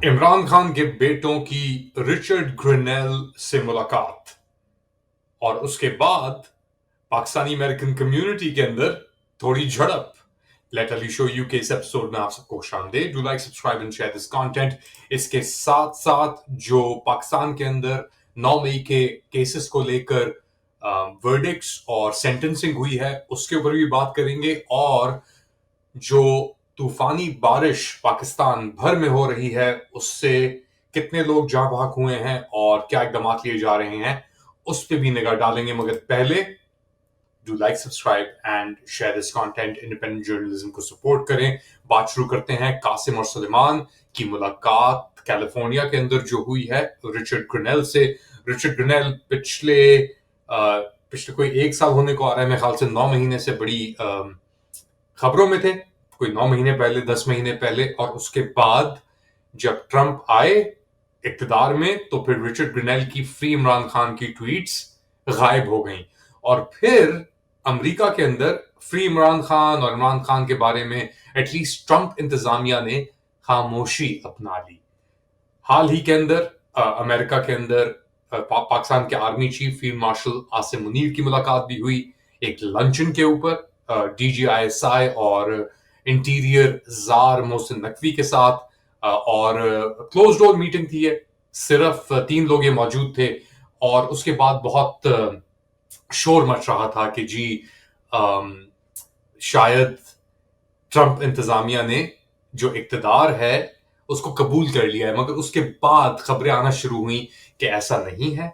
इमरान खान के बेटों की रिचर्ड ग्रिनेल से मुलाकात और उसके बाद पाकिस्तानी अमेरिकन कम्युनिटी के अंदर थोड़ी झड़प. लेट अली शो यू के इस एपिसोड में आप सबको खुशामदीद. Do like, subscribe and share this content. इसके साथ साथ जो पाकिस्तान के अंदर 9 मई के केसेस को लेकर वर्डिक्ट्स और सेंटेंसिंग हुई है उसके ऊपर भी बात करेंगे, और जो तूफानी बारिश पाकिस्तान भर में हो रही है उससे कितने लोग जाँ भाग हुए हैं और क्या इकदाम लिए जा रहे हैं उस पर भी निगाह डालेंगे. मगर पहले do like, subscribe and share this content. Independent journalism को सपोर्ट करें. बात शुरू करते हैं कासिम और सुलेमान की मुलाकात कैलिफोर्निया के अंदर जो हुई है रिचर्ड ग्रिनेल से. रिचर्ड ग्रिनेल पिछले कोई 1 साल होने को आ रहा है, मेरे ख्याल से 9 महीने से बड़ी खबरों में थे, कोई 9 महीने पहले, 10 महीने पहले. और उसके बाद जब ट्रंप आए इक्तदार में तो फिर रिचर्ड ग्रिनेल की फ्री इमरान खान की ट्वीट्स गायब हो गईं, और फिर अमेरिका के अंदर फ्री इमरान खान और इमरान खान के बारे में एटलीस्ट ट्रंप इंतजामिया ने खामोशी अपना ली. हाल ही के अंदर अमेरिका के अंदर पाकिस्तान के army chief field marshal Asim Munir की मुलाकात भी हुई एक लंचन के ऊपर DGISI और इंटीरियर जार मोहसिन नकवी के साथ. और क्लोज डोर मीटिंग थी ये, सिर्फ 3 लोग ये मौजूद थे. और उसके बाद बहुत शोर मच रहा था कि जी शायद ट्रंप इंतजामिया ने जो इक्तदार है उसको कबूल कर लिया है. मगर उसके बाद खबरें आना शुरू हुई कि ऐसा नहीं है.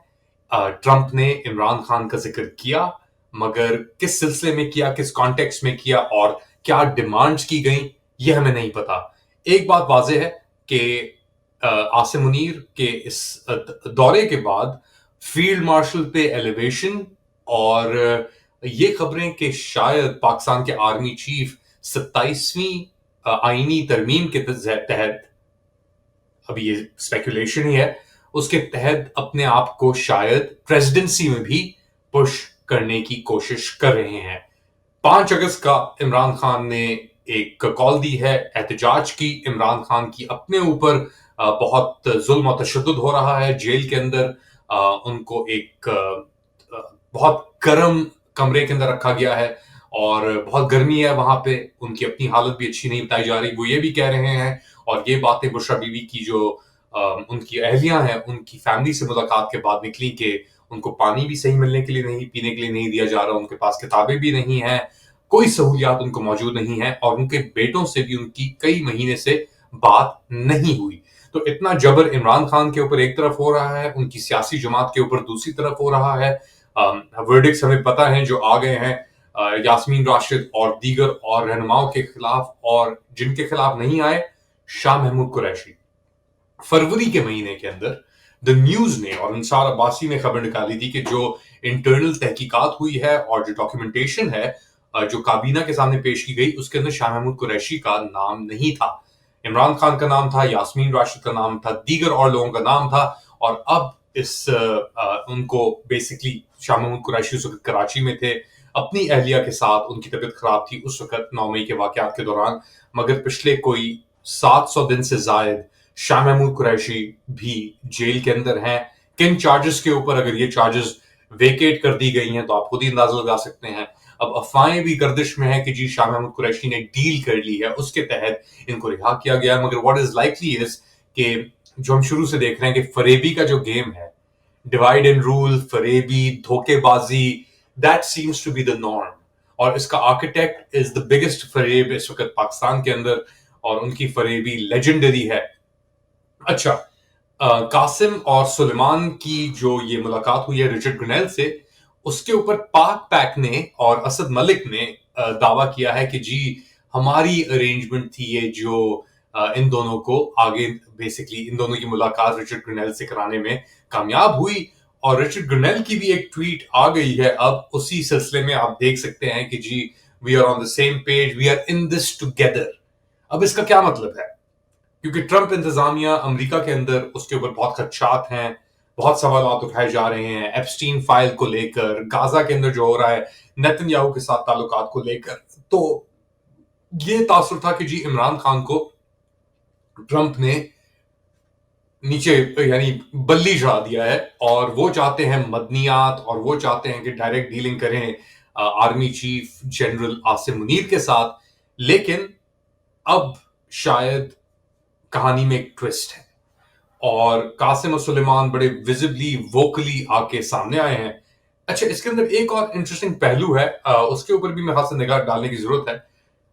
ट्रंप ने इमरान खान का जिक्र किया, मगर किस सिलसिले में किया, किस कॉन्टेक्स्ट में किया और क्या डिमांड्स की गई ये हमें नहीं पता. एक बात वाज़ेह है कि आसिम मुनीर के इस दौरे के बाद फील्ड मार्शल पे एलिवेशन, और ये खबरें कि शायद पाकिस्तान के आर्मी चीफ 27वीं आईनी तरमीम के तहत, अभी ये स्पेकुलेशन ही है, उसके तहत अपने आप को शायद प्रेसिडेंसी में भी पुश करने की कोशिश कर रहे हैं. 5 अगस्त का इमरान खान ने एक कॉल दी है एहतजाज की. इमरान खान की अपने ऊपर बहुत जुल्म और तशद्दुद हो रहा है जेल के अंदर. उनको एक बहुत गर्म कमरे के अंदर रखा गया है और बहुत गर्मी है वहां पे. उनकी अपनी हालत भी अच्छी नहीं बताई जा रही. वो ये भी कह रहे हैं, और ये बातें बुशरा बीवी की जो उनकी अहलियां हैं उनकी फैमिली से मुलाकात के बाद निकली कि उनको पानी भी सही मिलने के लिए नहीं, पीने के लिए नहीं दिया जा रहा. उनके पास किताबें भी नहीं हैं, कोई सहूलियात उनको मौजूद नहीं है, और उनके बेटों से भी उनकी कई महीने से बात नहीं हुई. तो इतना जबर इमरान खान के ऊपर एक तरफ हो रहा है, उनकी सियासी जमात के ऊपर दूसरी तरफ हो रहा है. वर्डिक्ट्स हमें पता है जो आ गए हैं यास्मीन राशिद और दीगर और रहनुमाओं के खिलाफ, और जिनके खिलाफ नहीं आए शाह महमूद कुरैशी. फरवरी के महीने के अंदर द न्यूज ने और अंसार अब्बासी ने खबर निकाली थी कि जो इंटरनल तहकीकात हुई है और जो डॉक्यूमेंटेशन है जो काबीना के सामने पेश की गई उसके अंदर शाह महमूद कुरैशी का नाम नहीं था. इमरान खान का नाम था, यास्मीन राशिद का नाम था, दीगर और लोगों का नाम था. और अब उनको बेसिकली शाह महमूद कुरैशी उस वक्त कराची में थे, अपनी अहलिया के साथ. उनकी तबीयत खराब थी उस वक्त 9 मई के वाकयात के दौरान. मगर पिछले कोई 700 दिन से जायद शाह महमूद कुरैशी भी जेल के अंदर हैं. किन चार्जेस के ऊपर, अगर ये चार्जेस वेकेट कर दी गई हैं तो आप खुद ही अंदाजा लगा सकते हैं. अब अफवाहें भी गर्दिश में है कि जी शाह महमूद कुरैशी ने डील कर ली है, उसके तहत इनको रिहा किया गया. मगर व्हाट इज लाइकली इज कि जो हम शुरू से देख रहे हैं कि फरेबी का जो गेम है, डिवाइड एंड रूल, फरेबी, धोखेबाजी, that seems to be the norm. और इसका आर्किटेक्ट इज द बिगेस्ट फरेब इस वक्त पाकिस्तान के अंदर, और उनकी फरेबी लेजेंडरी है. अच्छा, कासिम और सुलेमान की जो ये मुलाकात हुई है रिचर्ड ग्रिनेल से, उसके ऊपर पाक पैक ने और असद मलिक ने दावा किया है कि जी हमारी अरेंजमेंट थी ये जो इन दोनों को आगे, बेसिकली इन दोनों की मुलाकात रिचर्ड ग्रिनेल से कराने में कामयाब हुई. और रिचर्ड ग्रिनेल की भी एक ट्वीट आ गई है अब उसी सिलसिले में. आप देख सकते हैं कि जी we are on the same page, we are in this together. अब इसका क्या मतलब है? क्योंकि ट्रंप इंतजामिया अमेरिका के अंदर उसके ऊपर बहुत खदशात हैं, बहुत सवाल उठाए जा रहे हैं एप्स्टीन फाइल को लेकर, गाजा के अंदर जो हो रहा है नेतन्याहू के साथ ताल्लुकात को लेकर. तो ये तासुर था कि जी इमरान खान को ट्रंप ने نیچے یعنی بلی چڑھا دیا ہے، اور وہ چاہتے ہیں مدنیات، اور وہ چاہتے ہیں کہ ڈائریکٹ ڈیلنگ کریں army chief general Asim Munir کے ساتھ. لیکن اب شاید کہانی میں ایک ٹوسٹ ہے، اور قاسم اور سلیمان بڑے ویزبلی ووکلی آ کے سامنے آئے ہیں. اچھا، اس کے اندر ایک اور انٹرسٹنگ پہلو ہے، اس کے اوپر بھی میں خاص نگاہ ڈالنے کی ضرورت ہے.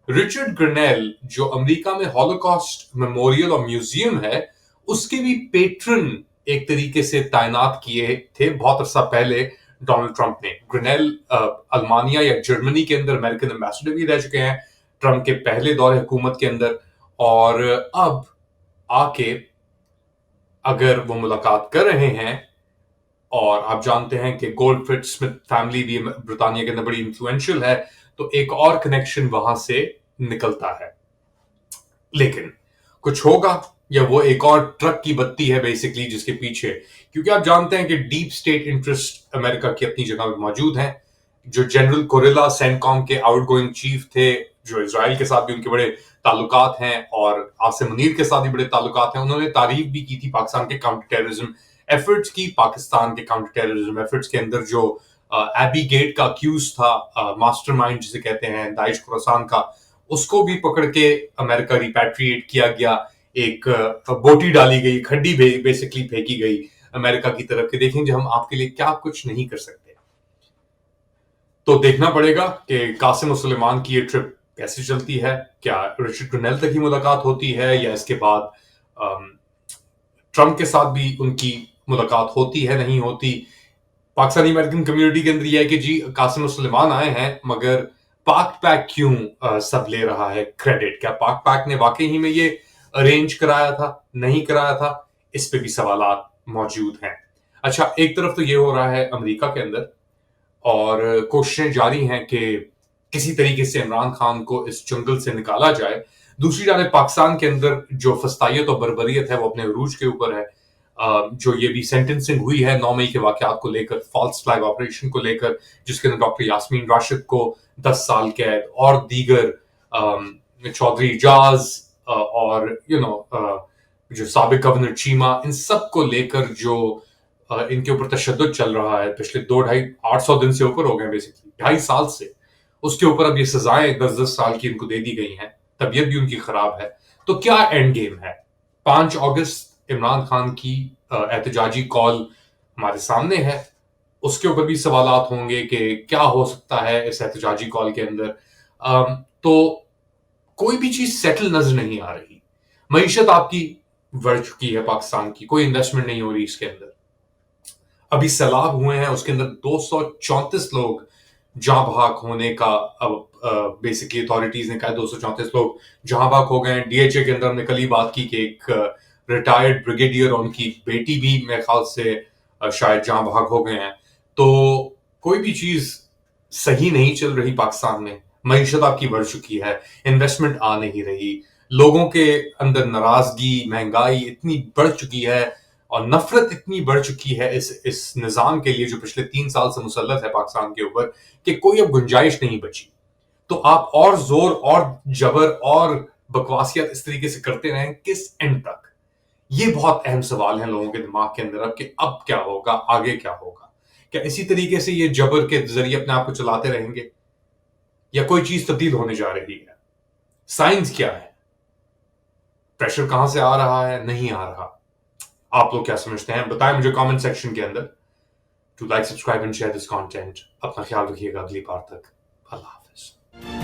رچرڈ گرنیل جو امریکہ میں ہولوکاسٹ میموریل اور میوزیم ہے، اس کے بھی پیٹرن ایک طریقے سے تعینات کیے تھے بہت عرصہ پہلے ڈونلڈ ٹرمپ نے. گرنیل المانیہ یا جرمنی کے اندر امریکن ایمبیسڈر بھی رہ چکے ہیں ٹرمپ کے پہلے دور حکومت کے اندر، اور اب آ کے اگر وہ ملاقات کر رہے ہیں، اور آپ جانتے ہیں کہ گولڈ فٹ سمتھ فیملی بھی برطانیہ کے اندر بڑی انفلوئنشل ہے، تو ایک اور کنیکشن وہاں سے نکلتا ہے. لیکن کچھ ہوگا، یا وہ ایک اور ٹرک کی بتی ہے بیسکلی جس کے پیچھے، کیونکہ آپ جانتے ہیں کہ ڈیپ سٹیٹ انٹرسٹ امریکہ کی اپنی جگہ میں موجود ہیں. جو جنرل کوریلا سینٹ کام کے آؤٹ گوئنگ چیف تھے، جو اسرائیل کے ساتھ بھی ان کے بڑے تعلقات ہیں اور عاصم منیر کے ساتھ بھی بڑے تعلقات ہیں، انہوں نے تعریف بھی کی تھی پاکستان کے کاؤنٹر ٹیررزم ایفرٹس کی. پاکستان کے کاؤنٹر ٹیررزم ایفرٹس کے اندر جو ایبی گیٹ کا اکیوز تھا، ماسٹر مائنڈ جسے کہتے ہیں داعش خراسان کا، اس کو بھی پکڑ کے امریکہ ریپیٹریٹ کیا گیا. ایک بوٹی ڈالی گئی، کھڈی بیسکلی پھینکی گئی امریکہ کی طرف کہ دیکھیں جی ہم آپ کے لیے کیا کچھ نہیں کر سکتے. تو دیکھنا پڑے گا کہ قاسم و سلیمان کی یہ ٹرپ کیسے چلتی ہے. کیا رچرڈ گرنیل تک ہی ملاقات ہوتی ہے، یا اس کے بعد ٹرمپ کے ساتھ بھی ان کی ملاقات ہوتی ہے نہیں ہوتی. پاکستانی امریکن کمیونٹی کے اندر یہ ہے کہ جی قاسم و سلیمان آئے ہیں، مگر پاک پیک کیوں سب لے رہا ہے کریڈٹ؟ کیا پاک پیک نے واقعی ہی میں یہ ارینج کرایا تھا، نہیں کرایا تھا؟ اس پہ بھی سوالات موجود ہیں. اچھا، ایک طرف تو یہ ہو رہا ہے امریکہ کے اندر، اور کوششیں جاری ہیں کہ کسی طریقے سے عمران خان کو اس جنگل سے نکالا جائے. دوسری جانب پاکستان کے اندر جو فسطائیت اور بربریت ہے وہ اپنے عروج کے اوپر ہے. جو یہ بھی سینٹنسنگ ہوئی ہے 9 مئی کے واقعات کو لے کر، فالس فلیگ آپریشن کو لے کر، جس کے اندر ڈاکٹر یاسمین راشد کو 10 سال قید اور دیگر چودھری اجاز اور جو سابق گورنر چیمہ، ان سب کو لے کر جو ان کے اوپر تشدد چل رہا ہے پچھلے 800 دن سے اوپر ہو گئے، بیسکلی 2.5 سال سے، اس کے اوپر اب یہ سزائیں 10 سال کی ان کو دے دی گئی ہیں. طبیعت بھی ان کی خراب ہے. تو کیا اینڈ گیم ہے؟ 5 اگست عمران خان کی احتجاجی کال ہمارے سامنے ہے، اس کے اوپر بھی سوالات ہوں گے کہ کیا ہو سکتا ہے اس احتجاجی کال کے اندر. تو کوئی بھی چیز سیٹل نظر نہیں آ رہی. معیشت آپ کی بڑھ چکی ہے، پاکستان کی کوئی انویسٹمنٹ نہیں ہو رہی اس کے اندر. ابھی سیلاب ہوئے ہیں، اس کے اندر 234 لوگ جاں بحق ہونے کا بیسکلی اتھارٹیز نے کہا 234 لوگ جہاں بحق ہو گئے ہیں. ڈی ایچ اے کے اندر ہم نے کل ہی بات کی کہ ایک ریٹائرڈ بریگیڈیئر اور ان کی بیٹی بھی میرے خیال سے شاید جہاں بحق ہو گئے ہیں. تو کوئی بھی چیز صحیح نہیں چل رہی پاکستان میں. معیشت آپ کی بڑھ چکی ہے، انویسٹمنٹ آ نہیں رہی، لوگوں کے اندر ناراضگی، مہنگائی اتنی بڑھ چکی ہے، اور نفرت اتنی بڑھ چکی ہے اس نظام کے لیے جو پچھلے 3 سال سے مسلط ہے پاکستان کے اوپر، کہ کوئی اب گنجائش نہیں بچی. تو آپ اور زور اور جبر اور بکواسیت اس طریقے سے کرتے رہیں کس اینڈ تک؟ یہ بہت اہم سوال ہیں لوگوں کے دماغ کے اندر اب، کہ اب کیا ہوگا، آگے کیا ہوگا؟ کیا اسی طریقے سے یہ جبر کے ذریعے اپنے آپ کو چلاتے رہیں گے، یا کوئی چیز تبدیل ہونے جا رہی ہے؟ سائنس کیا ہے؟ پریشر کہاں سے آ رہا ہے، نہیں آ رہا؟ آپ لوگ کیا سمجھتے ہیں؟ بتائیں مجھے کامنٹ سیکشن کے اندر. To like, subscribe and share this content. اپنا خیال رکھیے گا اگلی بار تک. اللہ حافظ.